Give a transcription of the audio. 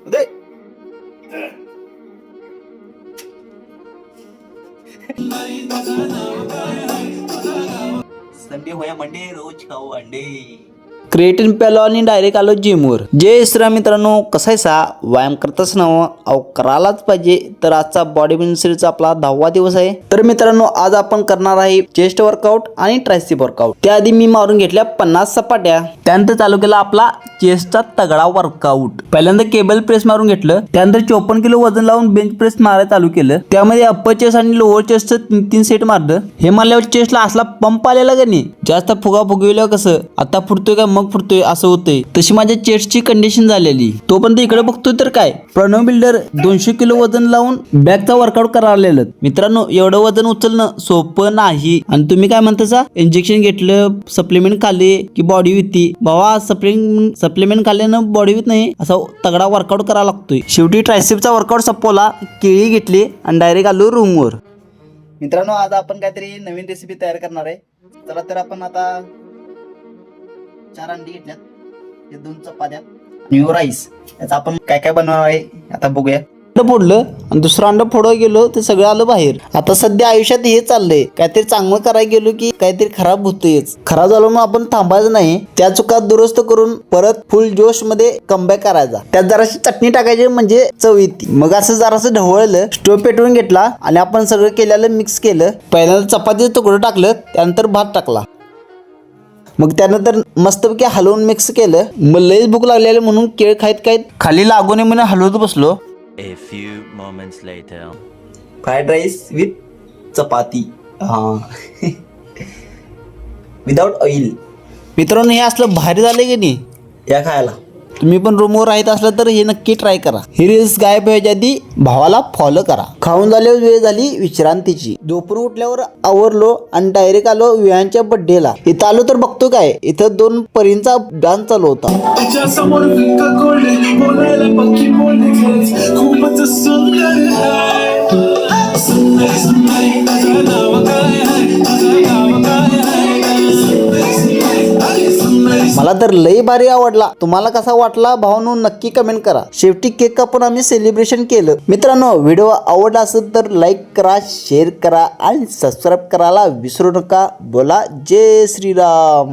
दे. Sunday होया Monday रोज खाऊ अंडे. क्रिएटिन प्यालो आणि डायरेक्ट आलो जिमवर. जय श्रीराम मित्रांनो, कसा आहे सा व्यायाम करतच ना अहो करायलाच पाहिजे. तर आजचा बॉडी बिल्डिंग सीरीजचा आपला 10वा दिवस आहे. तर मित्रांनो आज आपण करणार आहे चेस्ट वर्कआउट आणि ट्रायसेप वर्कआउट. त्याआधी मी मारून घेतल्या 50 सपाट्या. त्यानंतर चालू केला आपला चेस्टचा तगडा वर्कआउट. पहिल्यांदा केबल प्रेस मारून घेतलं. त्यानंतर 54 किलो वजन लावून बेंच प्रेस मारायला चालू केलं. त्यामध्ये अप्पर चेस्ट आणि लोअर चेस्टचं 3 सेट मारलं. हे मारल्यावर चेस्टला असला पंप आलेला का नाही, जास्त फुगा फुगविल्यावर कसं आता फुटतोय का मग फुटतोय असं होतंय, तशी माझ्या चेस्टची कंडिशन झालेली. तो पण इकडे बघतोय तर काय प्रणव बिल्डर 200 किलो वजन लावून बॅकचा वर्कआउट करायला. मित्रांनो एवढं वजन उचलणं सोपं नाही. आणि तुम्ही काय म्हणता इंजेक्शन घेतलं सप्लिमेंट खाल्ले की बॉडी विती बाबा, सप्लिमेंट खाल्ल्यानं बॉडी वित नाही, असा तगडा वर्कआउट करावा लागतोय. शेवटी ट्रायसेपचा वर्कआउट संपवला, केळी घेतली आणि डायरेक्ट आलो रूमवर. मित्रांनो आज आपण काहीतरी नवीन रेसिपी तयार करणार आहे. चला तर आपण आता 4 अंडी घेतल्यात, 2 चपात्या आणि राईस. याचा आपण काय काय बनवणार आहे आता बघूया. अंड फोडलं आणि दुसरं अंड फोडायला गेलो ते सगळं आलं बाहेर. आता सध्या आयुष्यात हे चाललंय, काहीतरी चांगलं करायला गेलो की काहीतरी खराब होतोयच. खराब झालं मग आपण थांबायचं नाही, त्या चुका दुरुस्त करून परत फुल जोश मध्ये कमबॅक करायचा. त्यात जराशी चटणी टाकायची म्हणजे चव येते. मग असं जरासं ढवळलं, स्टोव पेटवून घेतला आणि आपण सगळं केलेलं मिक्स केलं. पहिल्यांदा चपातीचं तुकडं टाकलं, त्यानंतर भात टाकला. मग त्यानंतर मस्तपैकी हलवून मिक्स केलं. मग लईच भूक लागलेली म्हणून केळ खाईत खाली लागू नये म्हणून हलवत बसलो. A few moments later. Fried rice with chapati without oil. मित्रांनो हे असलं भारी झालं की नाही या खायला. तुम्ही पण रूमवर राहत असला तर हे नक्की ट्राय करा. ही रील्स गायब व्हायच्या आधी भावाला फॉलो करा. खाऊन झाल्यावर वेळ झाली विश्रांतीची. झोपून उठल्यावर आवरलो आणि डायरेक्ट आलो विहानच्या बर्थडेला. इथं आलो तर बघतो काय इथं 2 परींचा डान्स चालू होता. मला तर लई भारी आवडला. तुम्हाला कसा वाटला भावांनो नक्की कमेंट करा. शेवटी केक कापून आम्ही सेलिब्रेशन केलं. मित्रांनो व्हिडिओ आवडला असेल तर लाईक करा, शेअर करा आणि सबस्क्राईब करायला विसरू नका. बोला जय श्रीराम.